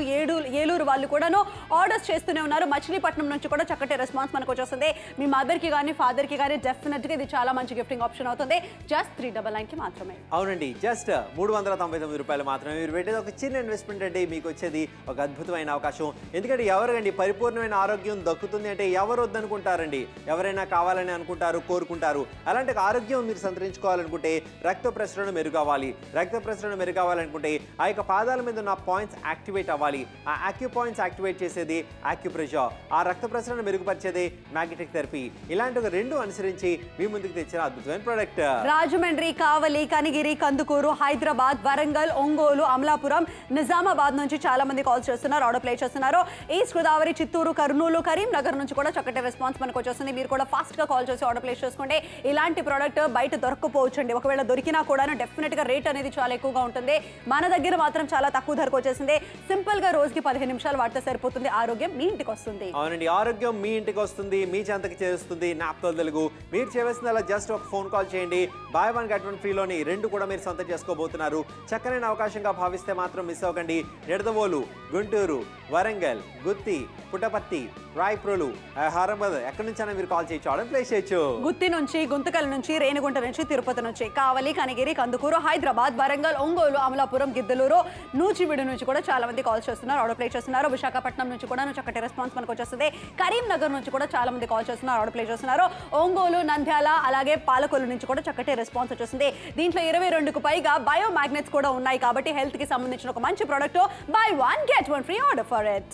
ఏలూరు వాళ్ళు కూడాను ఆర్డర్స్ చేస్తూనే ఉన్నారు. మచిలీపట్నం నుంచి కూడా చక్కటి రెస్పాన్స్ మనకు వచ్చేస్తుంది. మీ మదర్కి కానీ ఫాదర్కి కానీ డెఫినెట్గా ఇది చాలా మంచి గిఫ్టింగ్ ఆప్షన్ అవుతుంది. జస్ట్ 399కి మాత్రమే. అవునండి, జస్ట్ 399 రూపాయలు మాత్రమే. మీరు పెట్టేది ఒక చిన్న ఇన్వెస్ట్మెంట్ అంటే మీకు వచ్చేది ఒక అద్భుతమైన అవకాశం. ఎందుకంటే ఎవరండి పరిపూర్ణమైన ఆరోగ్యం దక్కుతుంది అంటే ఎవరు వద్దనుకుంటారండి? ఎవరైనా కావాలని అనుకుంటారు, కోరుకుంటారు. అలాంటి ఆరోగ్యం మీరు సంతరించుకోవాలనుకుంటే రక్త ప్రసరణ మెరుగవ్వాలి. రక్త ప్రసరణ మెరుగవ్వాలనుకుంటే ఆ యొక్క పాదాల మీద ఉన్న పాయింట్స్ యాక్టివేట్ అవ్వాలి. ఆ యాక్యూ పాయింట్స్ యాక్టివేట్ చేసేది యాక్యుప్రెషర్, ఆ రక్త ప్రసరణ మెరుగుపరిచేది మ్యాగ్నెటిక్ థెరపీ. ఇలాంటి ఒక 2 అనుసరించి మీ ముందుకు తెచ్చిన అద్భుతమైన ప్రోడక్ట్. రాజమండ్రి, కావలి, కనిగిరి, కందుకూరు, హైదరాబాద్, వరంగల్, ఒంగోలు, అమలాపురం, నిజామాబాద్ నుంచి చాలా మంది కాల్ చేస్తున్నారు, ఆర్డర్ ప్లే చేస్తున్నారు. ఈస్ట్ గోదావరి, చిత్తూరు, కర్నూలు, కరీంనగర్ నుంచి కూడా చక్కటి రెస్పాన్స్ మనకు వచ్చేస్తుంది. మీరు కూడా ఫాస్ట్ గా కాల్ చేసి ఆర్డర్ ప్లేస్ చేసుకోండి. ఇలాంటి ప్రోడక్ట్ బయట దొరకపోవచ్చండి. ఒకవేళ దొరికినా కూడా డెఫినెట్ గా రేట్ అనేది చాలా ఎక్కువగా ఉంటుంది. మన దగ్గర మాత్రం చాలా తక్కువ ధరకు వచ్చేసింది. సింపుల్ గా రోజుకి 15 నిమిషాలు వాడితే సరిపోతుంది. ఆరోగ్యం మీ ఇంటికి వస్తుంది. అవునండి, ఆరోగ్యం మీ ఇంటికి వస్తుంది, మీ చెంతకి చేరుస్తుంది. నాప్తోల్ తెలుగు. మీరు చేయవలసిందల్లా జస్ట్ ఒక ఫోన్ కాల్ చేయండి. బై 1 get 1 ఫ్రీలోని 2 కూడా మీరు సొంతం చేసుకోబోతున్నారు. చక్కనైన అవకాశంగా భావిస్తే మాత్రం మిస్ అవ్వకండి. నిడదవోలు, గుంటూరు, వరంగల్, గుత్తి, పుట్టపర్తి, రాయప్రోలు, హైదరాబాద్ ఎక్కడి నుంచైనా మీరు కాల్ చేయొచ్చు, ఆర్డర్ ప్లేస్ చేయొచ్చు. గుత్తి నుంచి, గుంతకల్ నుంచి, రేణిగుంట నుంచి, తిరుపతి నుంచి, కావలి, కనిగిరి, కందుకూరు, హైదరాబాద్, వరంగల్, ఒంగోలు, అమలాపురం, గిద్దలూరు, నూజివీడు నుంచి కూడా చాలా మంది కాల్ చేస్తున్నారు, ఆర్డర్ ప్లేస్ చేస్తున్నారు. విశాఖపట్నం నుంచి కూడా చక్కటి రెస్పాన్స్ మనకు వచ్చేస్తుంది. కరీంనగర్ నుంచి కూడా చాలా మంది కాల్ చేస్తున్నారు, ఆర్డర్ ప్లేస్ చేస్తున్నారు. ఒంగోలు, నంద్యాల, అలాగే పాలకొల్లు నుంచి కూడా చక్కటి రెస్పాన్స్ వచ్చేస్తుంది. దీంట్లో 22కు పైగా బయో మ్యాగ్నెట్స్ కూడా ఉన్నాయి కాబట్టి హెల్త్ కి సంబంధించిన ఒక మంచి product. By 1 get 1 free, order for it.